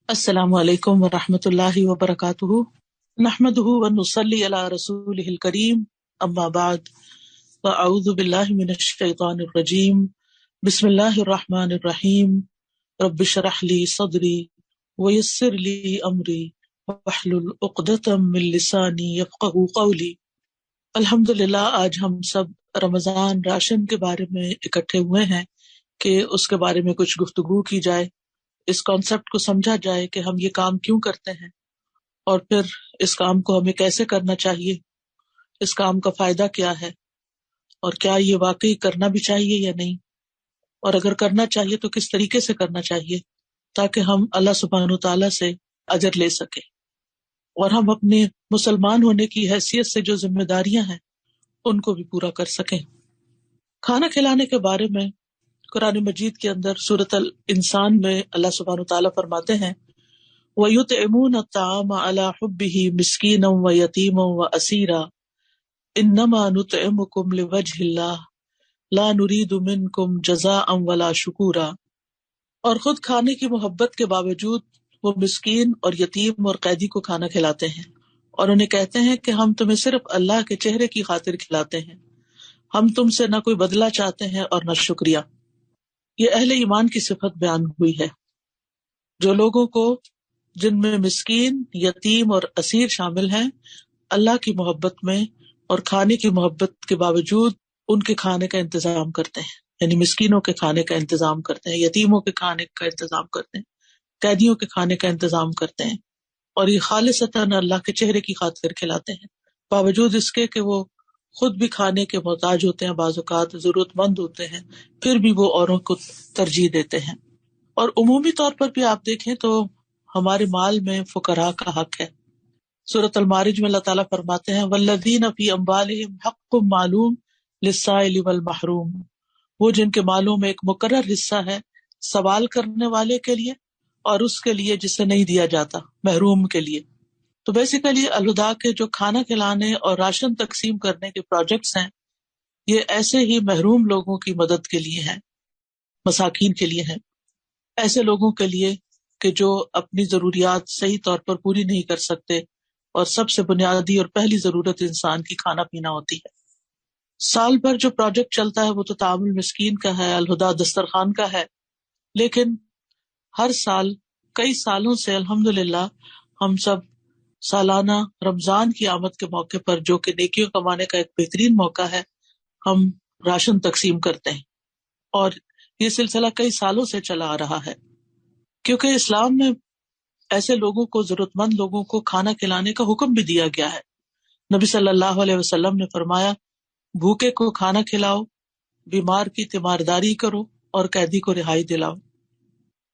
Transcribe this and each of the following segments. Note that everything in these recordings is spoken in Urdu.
السلام علیکم ورحمۃ اللہ وبرکاتہ، نحمدہ ونصلی علی رسولہ الکریم، اما بعد، فاعوذ باللہ من الشیطان الرجیم، بسم اللہ الرحمن الرحیم، رب اشرح لی صدری ویسر لی امری واحلل عقدۃ من لسانی یفقہوا قولی۔ الحمدللہ آج ہم سب رمضان راشن کے بارے میں اکٹھے ہوئے ہیں کہ اس کے بارے میں کچھ گفتگو کی جائے، اس کانسیپٹ کو سمجھا جائے کہ ہم یہ کام کیوں کرتے ہیں اور پھر اس کام کو ہمیں کیسے کرنا چاہیے، اس کام کا فائدہ کیا ہے اور کیا یہ واقعی کرنا بھی چاہیے یا نہیں، اور اگر کرنا چاہیے تو کس طریقے سے کرنا چاہیے تاکہ ہم اللہ سبحانہ و تعالیٰ سے اجر لے سکیں اور ہم اپنے مسلمان ہونے کی حیثیت سے جو ذمہ داریاں ہیں ان کو بھی پورا کر سکیں۔ کھانا کھلانے کے بارے میں قرآن مجید کے اندر سورۃ الانسان میں اللہ سبحانہ وتعالیٰ فرماتے ہیں وَيُطْعِمُونَ الطَّعَامَ عَلَى حُبِّهِ مِسْكِينًا وَيَتِيمًا وَأَسِيرًا إِنَّمَا نُطْعِمُكُمْ لِوَجْهِ اللَّهِ لَا نُرِيدُ مِنكُمْ جَزَاءً وَلَا شُكُورًا، اور خود کھانے کی محبت کے باوجود وہ مسکین اور یتیم اور قیدی کو کھانا کھلاتے ہیں اور انہیں کہتے ہیں کہ ہم تمہیں صرف اللہ کے چہرے کی خاطر کھلاتے ہیں، ہم تم سے نہ کوئی بدلہ چاہتے ہیں اور نہ شکریہ۔ یہ اہل ایمان کی صفت بیان ہوئی ہے، جو لوگوں کو جن میں مسکین، یتیم اور اسیر شامل ہیں، اللہ کی محبت میں اور کھانے کی محبت کے باوجود ان کے کھانے کا انتظام کرتے ہیں، یعنی مسکینوں کے کھانے کا انتظام کرتے ہیں، یتیموں کے کھانے کا انتظام کرتے ہیں، قیدیوں کے کھانے کا انتظام کرتے ہیں، اور یہ خالصتاً اللہ کے چہرے کی خاطر کھلاتے ہیں، باوجود اس کے کہ وہ خود بھی کھانے کے محتاج ہوتے ہیں، بعض اوقات ضرورت مند ہوتے ہیں، پھر بھی وہ اوروں کو ترجیح دیتے ہیں۔ اور عمومی طور پر بھی آپ دیکھیں تو ہمارے مال میں فقراء کا حق ہے۔ سورۃ المعارج میں اللہ تعالیٰ فرماتے ہیں والذین فی اموالہم حق معلوم للسائل والمحروم، وہ جن کے مالوں میں ایک مقرر حصہ ہے سوال کرنے والے کے لیے اور اس کے لیے جسے نہیں دیا جاتا، محروم کے لیے۔ تو بیسیکلی الہدا کے جو کھانا کھلانے اور راشن تقسیم کرنے کے پروجیکٹس ہیں، یہ ایسے ہی محروم لوگوں کی مدد کے لیے ہیں، مساکین کے لیے ہیں، ایسے لوگوں کے لیے کہ جو اپنی ضروریات صحیح طور پر پوری نہیں کر سکتے، اور سب سے بنیادی اور پہلی ضرورت انسان کی کھانا پینا ہوتی ہے۔ سال بھر جو پروجیکٹ چلتا ہے وہ تو تعاون المسکین کا ہے، الہدا دسترخوان کا ہے، لیکن ہر سال کئی سالوں سے الحمدللہ ہم سب سالانہ رمضان کی آمد کے موقع پر، جو کہ نیکیوں کمانے کا ایک بہترین موقع ہے، ہم راشن تقسیم کرتے ہیں، اور یہ سلسلہ کئی سالوں سے چلا آ رہا ہے، کیونکہ اسلام میں ایسے لوگوں کو، ضرورت مند لوگوں کو کھانا کھلانے کا حکم بھی دیا گیا ہے۔ نبی صلی اللہ علیہ وسلم نے فرمایا بھوکے کو کھانا کھلاؤ، بیمار کی تیمارداری کرو اور قیدی کو رہائی دلاؤ۔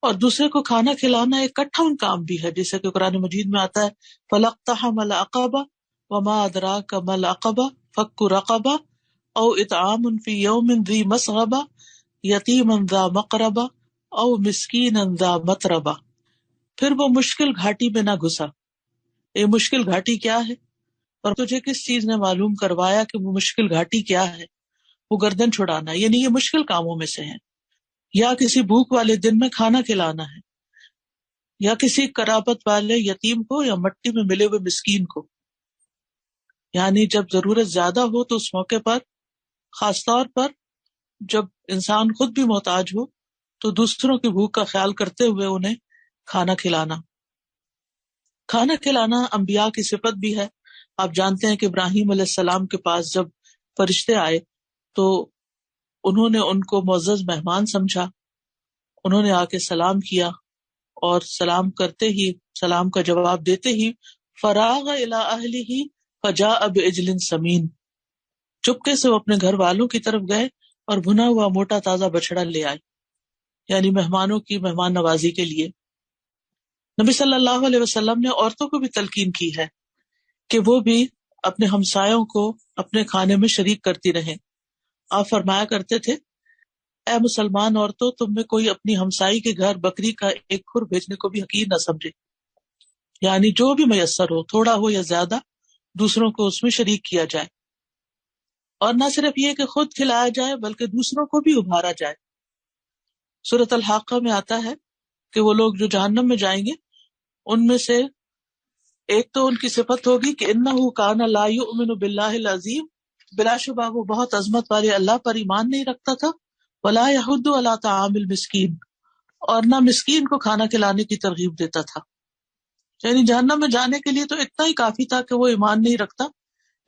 اور دوسرے کو کھانا کھلانا ایک کٹھن کام بھی ہے، جیسے کہ قرآن مجید میں آتا ہے فَلَقْتَحَمَ الْعَقَبَةَ وَمَا أَدْرَاكَ مَا الْعَقَبَةُ فَكُّ رَقَبَةٍ أَوْ إِطْعَامٌ فِي يَوْمٍ ذِي مَسْغَبَةٍ يَتِيمًا ذَا مَقْرَبَةٍ أَوْ مِسْكِينًا ذَا مَتْرَبَةٍ۔ پھر وہ مشکل گھاٹی میں نہ گھسا۔ یہ مشکل گھاٹی کیا ہے، اور تجھے کس چیز نے معلوم کروایا کہ وہ مشکل گھاٹی کیا ہے؟ وہ گردن چھڑانا، یعنی یہ مشکل کاموں میں سے ہے، یا کسی بھوک والے دن میں کھانا کھلانا ہے، یا کسی قرابت والے یتیم کو یا مٹی میں ملے ہوئے مسکین کو۔ یعنی جب ضرورت زیادہ ہو تو اس موقع پر، خاص طور پر جب انسان خود بھی محتاج ہو، تو دوسروں کی بھوک کا خیال کرتے ہوئے انہیں کھانا کھلانا۔ کھانا کھلانا انبیاء کی صفت بھی ہے۔ آپ جانتے ہیں کہ ابراہیم علیہ السلام کے پاس جب فرشتے آئے تو انہوں نے ان کو معزز مہمان سمجھا، انہوں نے آ کے سلام کیا، اور سلام کرتے ہی، سلام کا جواب دیتے ہی فراغ الی اہلہ فجاء بعجل سمین، چپکے سے وہ اپنے گھر والوں کی طرف گئے اور بھنا ہوا موٹا تازہ بچڑا لے آئے، یعنی مہمانوں کی مہمان نوازی کے لیے۔ نبی صلی اللہ علیہ وسلم نے عورتوں کو بھی تلقین کی ہے کہ وہ بھی اپنے ہمسایوں کو اپنے کھانے میں شریک کرتی رہیں۔ آپ فرمایا کرتے تھے اے مسلمان عورتوں، تم میں کوئی اپنی ہمسائی کے گھر بکری کا ایک کھر بھیجنے کو بھی حقیر نہ سمجھے، یعنی جو بھی میسر ہو، تھوڑا ہو یا زیادہ، دوسروں کو اس میں شریک کیا جائے، اور نہ صرف یہ کہ خود کھلایا جائے بلکہ دوسروں کو بھی ابھارا جائے۔ سورۃ الحاقہ میں آتا ہے کہ وہ لوگ جو جہنم میں جائیں گے ان میں سے ایک تو ان کی صفت ہوگی کہ انہ کان لا یؤمن باللہ العظیم، بلا شبہ وہ بہت عظمت والے اللہ پر ایمان نہیں رکھتا تھا، ولا یحض علی طعام المسکین، اور نہ مسکین کو کھانا کھلانے کی ترغیب دیتا تھا. یعنی جہنم میں جانے کے لیے تو اتنا ہی کافی تھا کہ وہ ایمان نہیں رکھتا،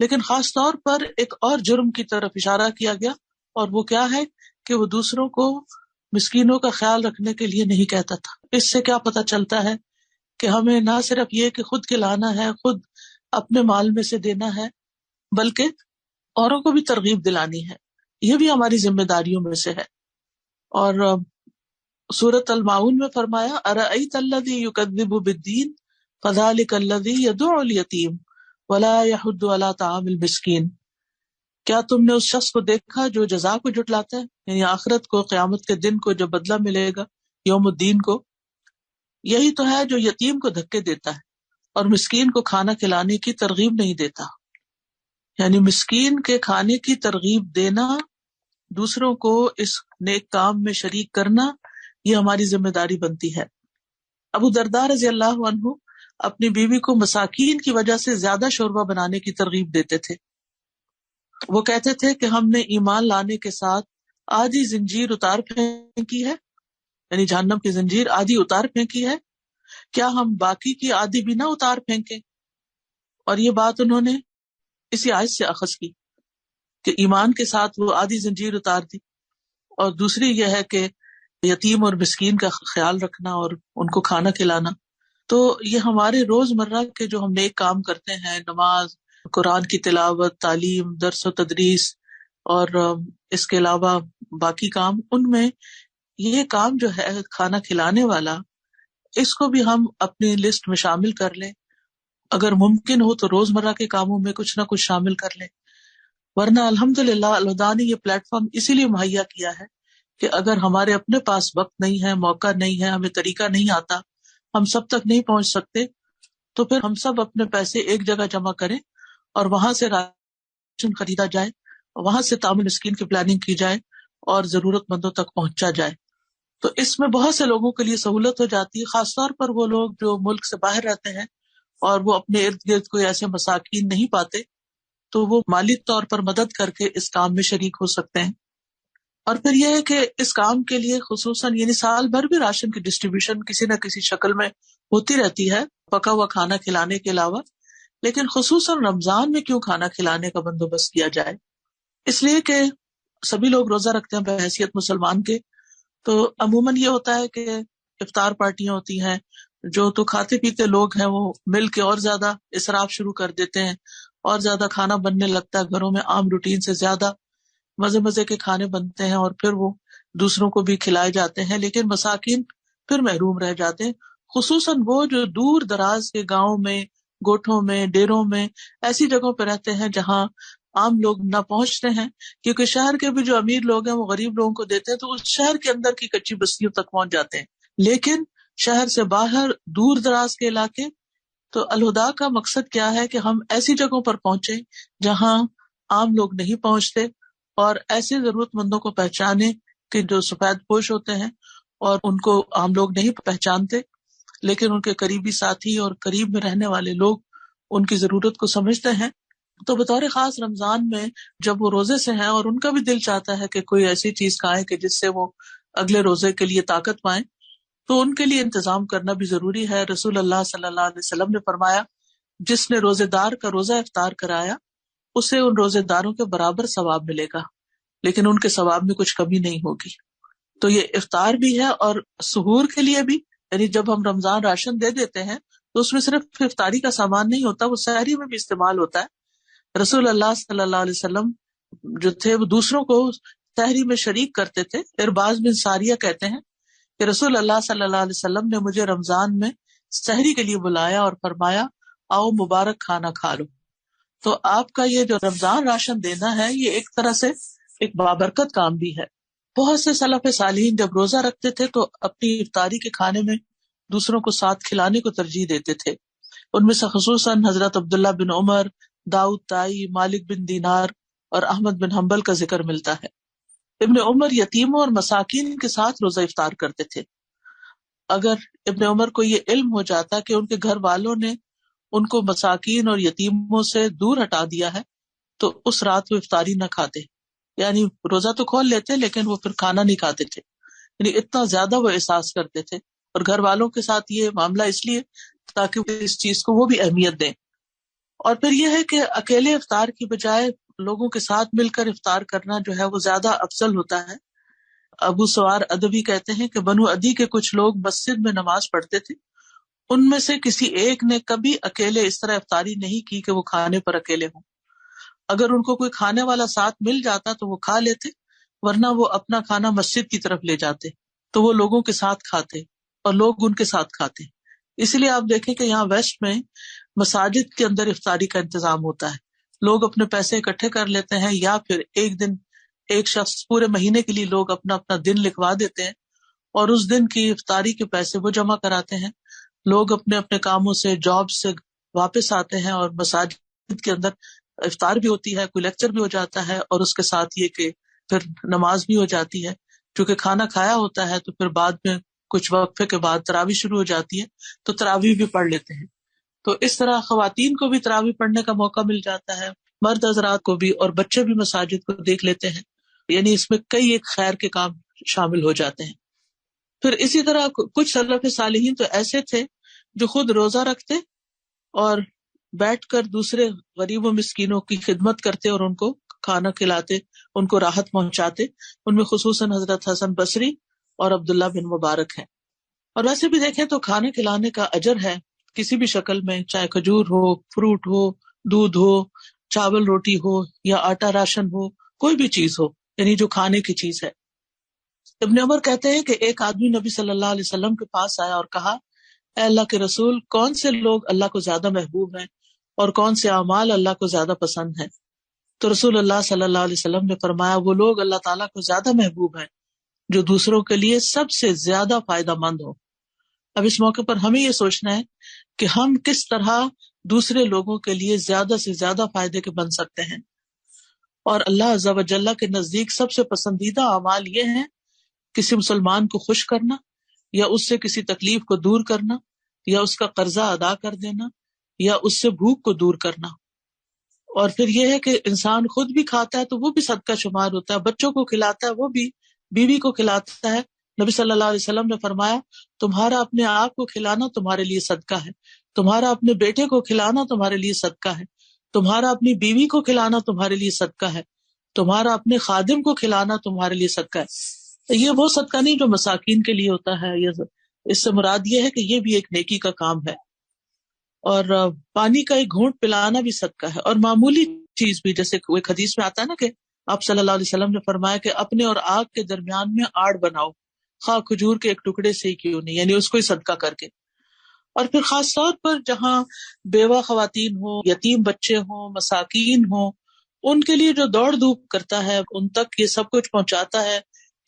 لیکن خاص طور پر ایک اور جرم کی طرف اشارہ کیا گیا، اور وہ کیا ہے کہ وہ دوسروں کو مسکینوں کا خیال رکھنے کے لیے نہیں کہتا تھا. اس سے کیا پتہ چلتا ہے کہ ہمیں نہ صرف یہ کہ خود کھلانا ہے، خود اپنے مال میں سے دینا ہے، بلکہ اوروں کو بھی ترغیب دلانی ہے. یہ بھی ہماری ذمہ داریوں میں سے ہے. اور سورۃ الماؤن میں فرمایا ارأیت الذی یکذب بالدین فذلک الذی یدعو الیتیم ولا یحض علی طعام المسکین. کیا تم نے اس شخص کو دیکھا جو جزا کو جھٹلاتا ہے، یعنی آخرت کو، قیامت کے دن کو، جو بدلہ ملے گا یوم الدین کو؟ یہی تو ہے جو یتیم کو دھکے دیتا ہے اور مسکین کو کھانا کھلانے کی ترغیب نہیں دیتا. یعنی مسکین کے کھانے کی ترغیب دینا، دوسروں کو اس نیک کام میں شریک کرنا، یہ ہماری ذمہ داری بنتی ہے. ابو درداء رضی اللہ عنہ اپنی بیوی کو مساکین کی وجہ سے زیادہ شوربہ بنانے کی ترغیب دیتے تھے. وہ کہتے تھے کہ ہم نے ایمان لانے کے ساتھ آدھی زنجیر اتار پھینکی ہے، یعنی جہنم کی زنجیر آدھی اتار پھینکی ہے، کیا ہم باقی کی آدھی بھی نہ اتار پھینکیں؟ اور یہ بات انہوں نے اسی آیت سے اخذ کی کہ ایمان کے ساتھ وہ آدھی زنجیر اتار دی. اور دوسری یہ ہے کہ یتیم اور مسکین کا خیال رکھنا اور ان کو کھانا کھلانا. تو یہ ہمارے روزمرہ کے جو ہم نیک کام کرتے ہیں، نماز، قرآن کی تلاوت، تعلیم، درس و تدریس، اور اس کے علاوہ باقی کام، ان میں یہ کام جو ہے کھانا کھلانے والا، اس کو بھی ہم اپنی لسٹ میں شامل کر لیں. اگر ممکن ہو تو روزمرہ کے کاموں میں کچھ نہ کچھ شامل کر لیں. ورنہ الحمدللہ اللہ نے یہ پلیٹ فارم اسی لیے مہیا کیا ہے کہ اگر ہمارے اپنے پاس وقت نہیں ہے، موقع نہیں ہے، ہمیں طریقہ نہیں آتا، ہم سب تک نہیں پہنچ سکتے، تو پھر ہم سب اپنے پیسے ایک جگہ جمع کریں اور وہاں سے راشن خریدا جائے، وہاں سے طعام مسکین کی پلاننگ کی جائے اور ضرورت مندوں تک پہنچا جائے. تو اس میں بہت سے لوگوں کے لیے سہولت ہو جاتی ہے، خاص طور پر وہ لوگ جو ملک سے باہر رہتے ہیں اور وہ اپنے ارد گرد کوئی ایسے مساکین نہیں پاتے، تو وہ مالی طور پر مدد کر کے اس کام میں شریک ہو سکتے ہیں. اور پھر یہ ہے کہ اس کام کے لیے خصوصاً یعنی سال بھر بھی راشن کی ڈسٹریبیوشن کسی نہ کسی شکل میں ہوتی رہتی ہے، پکا ہوا کھانا کھلانے کے علاوہ، لیکن خصوصاً رمضان میں کیوں کھانا کھلانے کا بندوبست کیا جائے؟ اس لیے کہ سبھی لوگ روزہ رکھتے ہیں بحیثیت مسلمان کے، تو عموماً یہ ہوتا ہے کہ افطار پارٹیاں ہوتی ہیں، جو تو کھاتے پیتے لوگ ہیں وہ مل کے اور زیادہ اسراف شروع کر دیتے ہیں، اور زیادہ کھانا بننے لگتا ہے گھروں میں، عام روٹین سے زیادہ مزے مزے کے کھانے بنتے ہیں، اور پھر وہ دوسروں کو بھی کھلائے جاتے ہیں، لیکن مساکین پھر محروم رہ جاتے ہیں. خصوصاً وہ جو دور دراز کے گاؤں میں، گوٹھوں میں، ڈیروں میں، ایسی جگہوں پہ رہتے ہیں جہاں عام لوگ نہ پہنچتے ہیں، کیونکہ شہر کے بھی جو امیر لوگ ہیں وہ غریب لوگوں کو دیتے ہیں تو اس شہر کے اندر کی کچی بستیوں تک پہنچ جاتے ہیں. لیکن شہر سے باہر دور دراز کے علاقے، تو الہدا کا مقصد کیا ہے کہ ہم ایسی جگہوں پر پہنچیں جہاں عام لوگ نہیں پہنچتے، اور ایسے ضرورت مندوں کو پہچانے کہ جو سفید پوش ہوتے ہیں اور ان کو عام لوگ نہیں پہچانتے، لیکن ان کے قریبی ساتھی اور قریب میں رہنے والے لوگ ان کی ضرورت کو سمجھتے ہیں. تو بطور خاص رمضان میں جب وہ روزے سے ہیں اور ان کا بھی دل چاہتا ہے کہ کوئی ایسی چیز کھائیں کہ جس سے وہ اگلے روزے کے لیے طاقت پائیں، تو ان کے لیے انتظام کرنا بھی ضروری ہے. رسول اللہ صلی اللہ علیہ وسلم نے فرمایا جس نے روزے دار کا روزہ افطار کرایا اسے ان روزے داروں کے برابر ثواب ملے گا، لیکن ان کے ثواب میں کچھ کمی نہیں ہوگی. تو یہ افطار بھی ہے اور سحور کے لیے بھی، یعنی جب ہم رمضان راشن دے دیتے ہیں تو اس میں صرف افطاری کا سامان نہیں ہوتا، وہ سحری میں بھی استعمال ہوتا ہے. رسول اللہ صلی اللہ علیہ وسلم جو تھے وہ دوسروں کو سحری میں شریک کرتے تھے. ارباز بن ساریہ کہتے ہیں کہ رسول اللہ صلی اللہ علیہ وسلم نے مجھے رمضان میں سحری کے لیے بلایا اور فرمایا آؤ مبارک کھانا کھا لو. تو آپ کا یہ جو رمضان راشن دینا ہے یہ ایک طرح سے ایک بابرکت کام بھی ہے. بہت سے سلف صالحین جب روزہ رکھتے تھے تو اپنی افطاری کے کھانے میں دوسروں کو ساتھ کھلانے کو ترجیح دیتے تھے. ان میں سے خصوصاً حضرت عبداللہ بن عمر، داؤد تائی، مالک بن دینار اور احمد بن حنبل کا ذکر ملتا ہے. ابن عمر یتیموں اور مساکین کے ساتھ روزہ افطار کرتے تھے. اگر ابن عمر کو یہ علم ہو جاتا کہ ان کے گھر والوں نے ان کو مساکین اور یتیموں سے دور ہٹا دیا ہے تو اس رات وہ افطاری نہ کھاتے، یعنی روزہ تو کھول لیتے لیکن وہ پھر کھانا نہیں کھاتے تھے، یعنی اتنا زیادہ وہ احساس کرتے تھے. اور گھر والوں کے ساتھ یہ معاملہ اس لیے تاکہ اس چیز کو وہ بھی اہمیت دیں. اور پھر یہ ہے کہ اکیلے افطار کی بجائے لوگوں کے ساتھ مل کر افطار کرنا جو ہے وہ زیادہ افضل ہوتا ہے. ابو سوار ادبی کہتے ہیں کہ بنو عدی کے کچھ لوگ مسجد میں نماز پڑھتے تھے، ان میں سے کسی ایک نے کبھی اکیلے اس طرح افطاری نہیں کی کہ وہ کھانے پر اکیلے ہوں. اگر ان کو کوئی کھانے والا ساتھ مل جاتا تو وہ کھا لیتے، ورنہ وہ اپنا کھانا مسجد کی طرف لے جاتے تو وہ لوگوں کے ساتھ کھاتے اور لوگ ان کے ساتھ کھاتے. اس لیے آپ دیکھیں کہ یہاں ویسٹ میں مساجد کے اندر افطاری کا انتظام ہوتا ہے. لوگ اپنے پیسے اکٹھے کر لیتے ہیں، یا پھر ایک دن ایک شخص پورے مہینے کے لیے لوگ اپنا اپنا دن لکھوا دیتے ہیں اور اس دن کی افطاری کے پیسے وہ جمع کراتے ہیں. لوگ اپنے اپنے کاموں سے، جاب سے واپس آتے ہیں اور مساجد کے اندر افطار بھی ہوتی ہے، کوئی لیکچر بھی ہو جاتا ہے، اور اس کے ساتھ یہ کہ پھر نماز بھی ہو جاتی ہے. چونکہ کھانا کھایا ہوتا ہے تو پھر بعد میں کچھ وقفے کے بعد تراویح شروع ہو جاتی ہے تو تراویح بھی پڑھ لیتے ہیں. تو اس طرح خواتین کو بھی تراویح پڑھنے کا موقع مل جاتا ہے، مرد حضرات کو بھی، اور بچے بھی مساجد کو دیکھ لیتے ہیں. یعنی اس میں کئی ایک خیر کے کام شامل ہو جاتے ہیں. پھر اسی طرح کچھ سلف صالحین تو ایسے تھے جو خود روزہ رکھتے اور بیٹھ کر دوسرے غریب و مسکینوں کی خدمت کرتے اور ان کو کھانا کھلاتے، ان کو راحت پہنچاتے. ان میں خصوصاً حضرت حسن بصری اور عبداللہ بن مبارک ہیں. اور ویسے بھی دیکھیں تو کھانے کھلانے کا اجر ہے کسی بھی شکل میں، چاہے کھجور ہو، فروٹ ہو، دودھ ہو، چاول روٹی ہو، یا آٹا راشن ہو، کوئی بھی چیز ہو، یعنی جو کھانے کی چیز ہے. ابن عمر کہتے ہیں کہ ایک آدمی نبی صلی اللہ علیہ وسلم کے پاس آیا اور کہا، اے اللہ کے رسول، کون سے لوگ اللہ کو زیادہ محبوب ہیں اور کون سے اعمال اللہ کو زیادہ پسند ہیں؟ تو رسول اللہ صلی اللہ علیہ وسلم نے فرمایا، وہ لوگ اللہ تعالیٰ کو زیادہ محبوب ہیں جو دوسروں کے لیے سب سے زیادہ فائدہ مند ہو. اب اس موقع پر ہمیں یہ سوچنا ہے کہ ہم کس طرح دوسرے لوگوں کے لیے زیادہ سے زیادہ فائدے کے بن سکتے ہیں. اور اللہ عز و جل کے نزدیک سب سے پسندیدہ اعمال یہ ہیں: کسی مسلمان کو خوش کرنا، یا اس سے کسی تکلیف کو دور کرنا، یا اس کا قرضہ ادا کر دینا، یا اس سے بھوک کو دور کرنا. اور پھر یہ ہے کہ انسان خود بھی کھاتا ہے تو وہ بھی صدقہ شمار ہوتا ہے، بچوں کو کھلاتا ہے وہ بھی، بیوی کو کھلاتا ہے. نبی صلی اللہ علیہ وسلم نے فرمایا، تمہارا اپنے آپ کو کھلانا تمہارے لیے صدقہ ہے، تمہارا اپنے بیٹے کو کھلانا تمہارے لیے صدقہ ہے، تمہارا اپنی بیوی کو کھلانا تمہارے لیے صدقہ ہے، تمہارا اپنے خادم کو کھلانا تمہارے لیے صدقہ ہے. یہ وہ صدقہ نہیں جو مساکین کے لیے ہوتا ہے، اس سے مراد یہ ہے کہ یہ بھی ایک نیکی کا کام ہے. اور پانی کا ایک گھونٹ پلانا بھی صدقہ ہے. اور معمولی چیز بھی، جیسے ایک حدیث میں آتا ہے نا کہ آپ صلی اللہ علیہ وسلم نے فرمایا کہ اپنے اور آگ کے درمیان میں آڑ بناؤ، خواہ کھجور کے ایک ٹکڑے سے ہی کیوں نہیں، یعنی اس کو ہی صدقہ کر کے. اور پھر خاص طور پر جہاں بیوہ خواتین ہوں، یتیم بچے ہوں، مساکین ہوں، ان کے لیے جو دوڑ دھوپ کرتا ہے، ان تک یہ سب کچھ پہنچاتا ہے،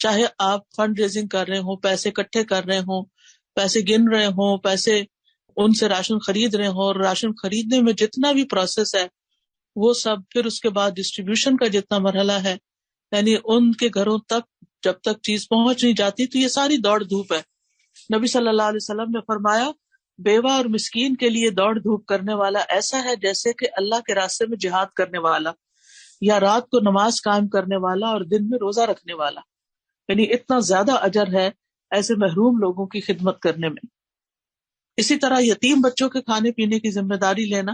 چاہے آپ فنڈ ریزنگ کر رہے ہوں، پیسے اکٹھے کر رہے ہوں، پیسے گن رہے ہوں، پیسے ان سے راشن خرید رہے ہوں، اور راشن خریدنے میں جتنا بھی پروسیس ہے وہ سب، پھر اس کے بعد ڈسٹریبیوشن کا جتنا مرحلہ ہے، یعنی ان کے گھروں تک جب تک چیز پہنچ نہیں جاتی تو یہ ساری دوڑ دھوپ ہے. نبی صلی اللہ علیہ وسلم نے فرمایا، بیوہ اور مسکین کے لیے دوڑ دھوپ کرنے والا ایسا ہے جیسے کہ اللہ کے راستے میں جہاد کرنے والا، یا رات کو نماز قائم کرنے والا اور دن میں روزہ رکھنے والا. یعنی اتنا زیادہ اجر ہے ایسے محروم لوگوں کی خدمت کرنے میں. اسی طرح یتیم بچوں کے کھانے پینے کی ذمہ داری لینا،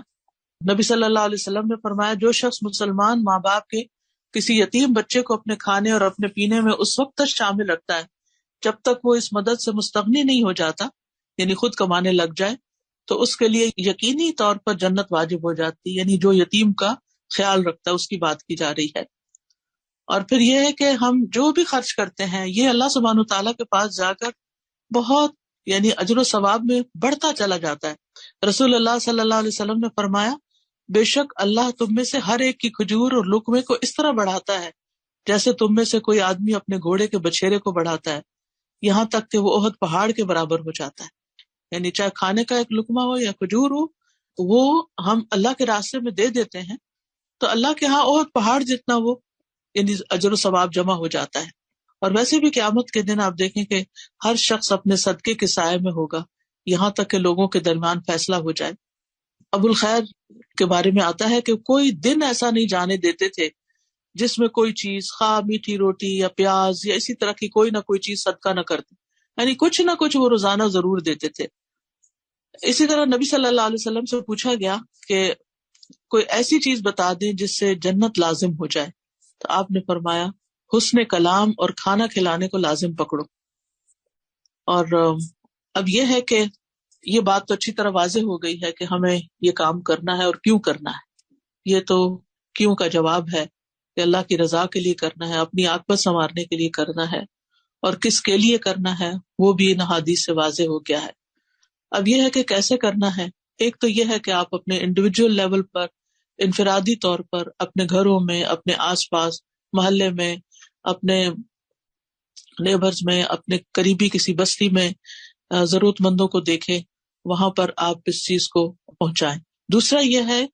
نبی صلی اللہ علیہ وسلم نے فرمایا، جو شخص مسلمان ماں باپ کے کسی یتیم بچے کو اپنے کھانے اور اپنے پینے میں اس وقت تک شامل رکھتا ہے جب تک وہ اس مدد سے مستغنی نہیں ہو جاتا، یعنی خود کمانے لگ جائے، تو اس کے لیے یقینی طور پر جنت واجب ہو جاتی. یعنی جو یتیم کا خیال رکھتا ہے اس کی بات کی جا رہی ہے. اور پھر یہ ہے کہ ہم جو بھی خرچ کرتے ہیں یہ اللہ سبحانہ تعالیٰ کے پاس جا کر بہت، یعنی اجر و ثواب میں بڑھتا چلا جاتا ہے. رسول اللہ صلی اللہ علیہ وسلم نے فرمایا، بے شک اللہ تم میں سے ہر ایک کی کھجور اور لقمے کو اس طرح بڑھاتا ہے جیسے تم میں سے کوئی آدمی اپنے گھوڑے کے بچھیرے کو بڑھاتا ہے، یہاں تک کہ وہ احد پہاڑ کے برابر ہو جاتا ہے. یعنی چاہے کھانے کا ایک لقمہ ہو یا کھجور ہو، وہ ہم اللہ کے راستے میں دے دیتے ہیں تو اللہ کے ہاں احد پہاڑ جتنا وہ، یعنی اجر و ثواب جمع ہو جاتا ہے. اور ویسے بھی قیامت کے دن آپ دیکھیں کہ ہر شخص اپنے صدقے کے سائے میں ہوگا، یہاں تک کہ لوگوں کے درمیان فیصلہ ہو جائے۔ ابو الخیر کے بارے میں آتا ہے کہ کوئی دن ایسا نہیں جانے دیتے تھے جس میں کوئی چیز، خواہ میٹھی روٹی یا پیاز یا اسی طرح کی کوئی نہ کوئی چیز صدقہ نہ کرتے، یعنی کچھ نہ کچھ وہ روزانہ ضرور دیتے تھے۔ اسی طرح نبی صلی اللہ علیہ وسلم سے پوچھا گیا کہ کوئی ایسی چیز بتا دیں جس سے جنت لازم ہو جائے، تو آپ نے فرمایا حسن کلام اور کھانا کھلانے کو لازم پکڑو۔ اور اب یہ ہے کہ یہ بات تو اچھی طرح واضح ہو گئی ہے کہ ہمیں یہ کام کرنا ہے اور کیوں کرنا ہے۔ یہ تو کیوں کا جواب ہے کہ اللہ کی رضا کے لیے کرنا ہے، اپنی عاقبت سنوارنے کے لیے کرنا ہے، اور کس کے لیے کرنا ہے وہ بھی ان حدیث سے واضح ہو گیا ہے۔ اب یہ ہے کہ کیسے کرنا ہے۔ ایک تو یہ ہے کہ آپ اپنے انڈیویجول لیول پر، انفرادی طور پر، اپنے گھروں میں، اپنے آس پاس محلے میں، اپنے نیبرز میں، اپنے قریبی کسی بستی میں ضرورت مندوں کو دیکھیں، وہاں پر آپ اس چیز کو پہنچائیں۔ دوسرا یہ ہے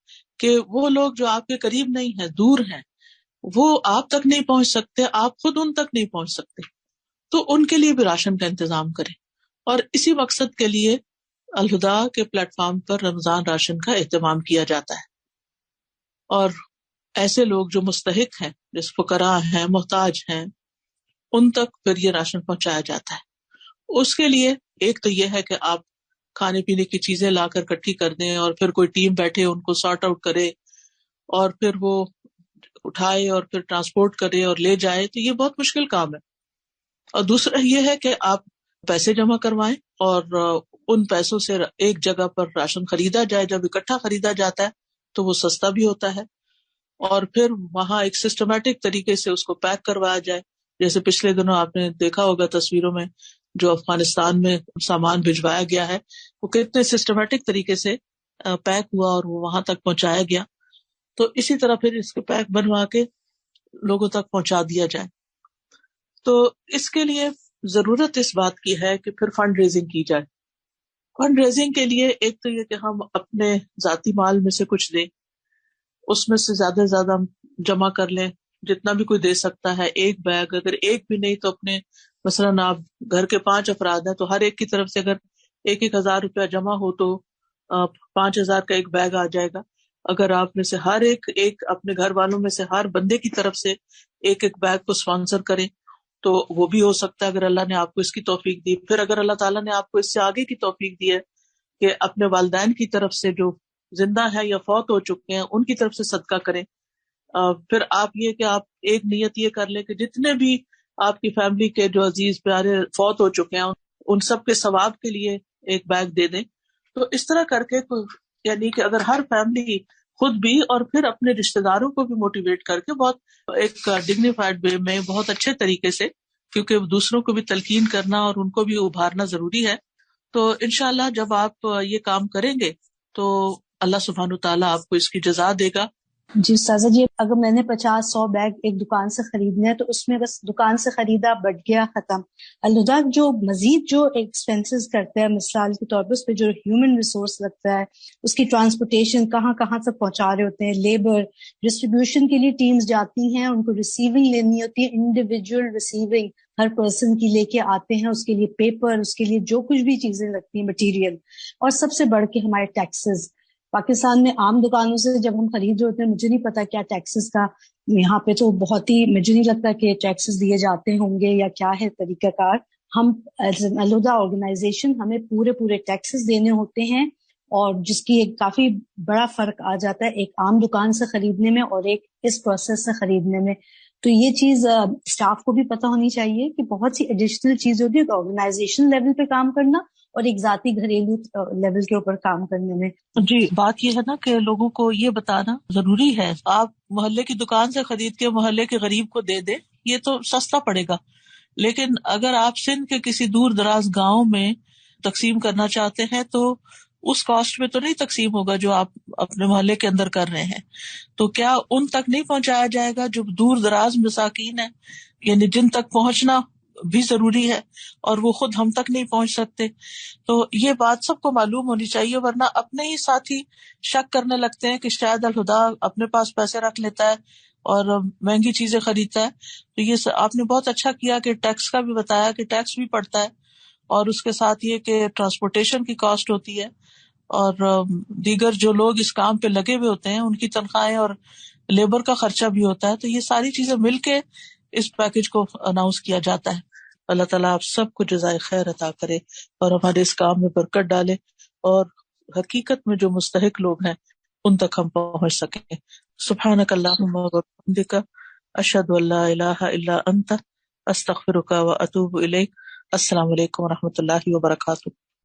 کہ وہ لوگ جو آپ کے قریب نہیں ہیں، دور ہیں، وہ آپ تک نہیں پہنچ سکتے، آپ خود ان تک نہیں پہنچ سکتے، تو ان کے لیے بھی راشن کا انتظام کریں۔ اور اسی مقصد کے لیے الہدا کے پلیٹ فارم پر رمضان راشن کا اہتمام کیا جاتا ہے، اور ایسے لوگ جو مستحق ہیں، جس فقراء ہیں، محتاج ہیں، ان تک پھر یہ راشن پہنچایا جاتا ہے۔ اس کے لیے ایک تو یہ ہے کہ آپ کھانے پینے کی چیزیں لا کر اکٹھی کر دیں، اور پھر کوئی ٹیم بیٹھے ان کو سارٹ آؤٹ کرے، اور پھر وہ اٹھائے اور پھر ٹرانسپورٹ کرے اور لے جائے، تو یہ بہت مشکل کام ہے۔ اور دوسرا یہ ہے کہ آپ پیسے جمع کروائیں اور ان پیسوں سے ایک جگہ پر راشن خریدا جائے۔ جب اکٹھا خریدا جاتا ہے تو وہ سستا بھی ہوتا ہے، اور پھر وہاں ایک سسٹمیٹک طریقے سے اس کو پیک کروایا جائے۔ جیسے پچھلے دنوں آپ نے دیکھا ہوگا تصویروں میں جو افغانستان میں سامان بھجوایا گیا ہے، وہ کتنے سسٹمیٹک طریقے سے پیک ہوا اور وہ وہاں تک پہنچایا گیا۔ تو اسی طرح پھر اس کے پیک بنوا کے لوگوں تک پہنچا دیا جائے۔ تو اس کے لیے ضرورت اس بات کی ہے کہ پھر فنڈ ریزنگ کی جائے۔ فنڈ ریزنگ کے لیے ایک تو یہ کہ ہم اپنے ذاتی مال میں سے کچھ دیں، اس میں سے زیادہ سے زیادہ جمع کر لیں، جتنا بھی کوئی دے سکتا ہے۔ ایک بیگ، اگر ایک بھی نہیں تو اپنے مثلاً آپ گھر کے 5 افراد ہیں تو ہر ایک کی طرف سے اگر 1,000 روپیہ جمع ہو تو 5,000 کا ایک بیگ آ جائے گا۔ اگر آپ میں سے ہر ایک اپنے گھر والوں میں سے ہر بندے کی طرف سے ایک بیگ کو اسپانسر کرے تو وہ بھی ہو سکتا ہے، اگر اللہ نے آپ کو اس کی توفیق دی۔ پھر اگر اللہ تعالیٰ نے آپ کو اس سے آگے کی توفیق دی ہے کہ اپنے والدین کی طرف سے جو زندہ ہے یا فوت ہو چکے ہیں ان کی طرف سے صدقہ کریں۔ پھر آپ یہ کہ آپ ایک نیت یہ کر لیں کہ جتنے بھی آپ کی فیملی کے جو عزیز پیارے فوت ہو چکے ہیں ان سب کے ثواب کے لیے ایک بیگ دے دیں۔ تو اس طرح کر کے یعنی کہ اگر ہر فیملی خود بھی اور پھر اپنے رشتہ داروں کو بھی موٹیویٹ کر کے بہت ایک ڈگنیفائڈ وے میں، بہت اچھے طریقے سے، کیونکہ دوسروں کو بھی تلقین کرنا اور ان کو بھی ابھارنا ضروری ہے۔ تو انشاءاللہ جب آپ یہ کام کریں گے تو اللہ سبحانہ وتعالیٰ آپ کو اس کی جزا دے گا۔ جی استاذہ جی، اگر میں نے 50-100 بیگ ایک دکان سے خریدنے ہیں تو اس میں بس دکان سے خریدا، بٹ گیا، ختم۔ الہدا جو مزید جو ایکسپینسز کرتے ہیں، مثال کے طور پر اس پہ جو ہیومن ریسورس لگتا ہے، اس کی ٹرانسپورٹیشن کہاں کہاں تک پہنچا رہے ہوتے ہیں، لیبر، ڈسٹریبیوشن کے لیے ٹیمز جاتی ہیں، ان کو ریسیونگ لینی ہوتی ہے، انڈیویجول ریسیونگ ہر پرسن کی لے کے آتے ہیں، اس کے لیے پیپر، اس کے لیے جو کچھ بھی چیزیں لگتی ہیں، مٹیریل، اور سب سے بڑھ کے ہمارے ٹیکسز۔ پاکستان میں عام دکانوں سے جب ہم خرید رہے ہوتے ہیں، مجھے نہیں پتا کیا ٹیکسز کا، یہاں پہ تو بہت ہی، مجھے نہیں لگتا کہ ٹیکسز دیے جاتے ہوں گے یا کیا ہے طریقہ کار۔ ہم ایز این الہدا آرگنائزیشن ہمیں پورے ٹیکسز دینے ہوتے ہیں، اور جس کی ایک کافی بڑا فرق آ جاتا ہے ایک عام دکان سے خریدنے میں اور ایک اس پروسیس سے خریدنے میں۔ تو یہ چیز اسٹاف کو بھی پتہ ہونی چاہیے کہ بہت سی ایڈیشنل چیز ہوتی ہے آرگنائزیشن لیول پہ کام کرنا اور ایک ذاتی گھریلو لیول کے اوپر کام کرنے میں۔ جی، بات یہ ہے نا کہ لوگوں کو یہ بتانا ضروری ہے۔ آپ محلے کی دکان سے خرید کے محلے کے غریب کو دے دیں، یہ تو سستا پڑے گا، لیکن اگر آپ سندھ کے کسی دور دراز گاؤں میں تقسیم کرنا چاہتے ہیں تو اس کاسٹ میں تو نہیں تقسیم ہوگا جو آپ اپنے محلے کے اندر کر رہے ہیں۔ تو کیا ان تک نہیں پہنچایا جائے گا جو دور دراز مساکین ہیں، یعنی جن تک پہنچنا بھی ضروری ہے اور وہ خود ہم تک نہیں پہنچ سکتے؟ تو یہ بات سب کو معلوم ہونی چاہیے، ورنہ اپنے ہی ساتھی شک کرنے لگتے ہیں کہ شاید الہدا اپنے پاس پیسے رکھ لیتا ہے اور مہنگی چیزیں خریدتا ہے. تو یہ آپ نے بہت اچھا کیا کہ ٹیکس کا بھی بتایا کہ ٹیکس بھی پڑتا ہے، اور اس کے ساتھ یہ کہ ٹرانسپورٹیشن کی کاسٹ ہوتی ہے، اور دیگر جو لوگ اس کام پہ لگے ہوئے ہوتے ہیں ان کی تنخواہیں اور لیبر کا خرچہ بھی ہوتا ہے. تو یہ ساری چیزیں مل کے اس پیکج کو اناؤنس کیا جاتا ہے. اللہ تعالیٰ آپ سب کو جزائے خیر عطا کرے اور ہمارے اس کام میں برکت ڈالے، اور حقیقت میں جو مستحق لوگ ہیں ان تک ہم پہنچ سکیں. سبحانک اللہم و بحمدک، اشہد ان لا الہ الا انت، استغفرک و اتوب الیک. السلام علیکم و رحمۃ اللہ وبرکاتہ.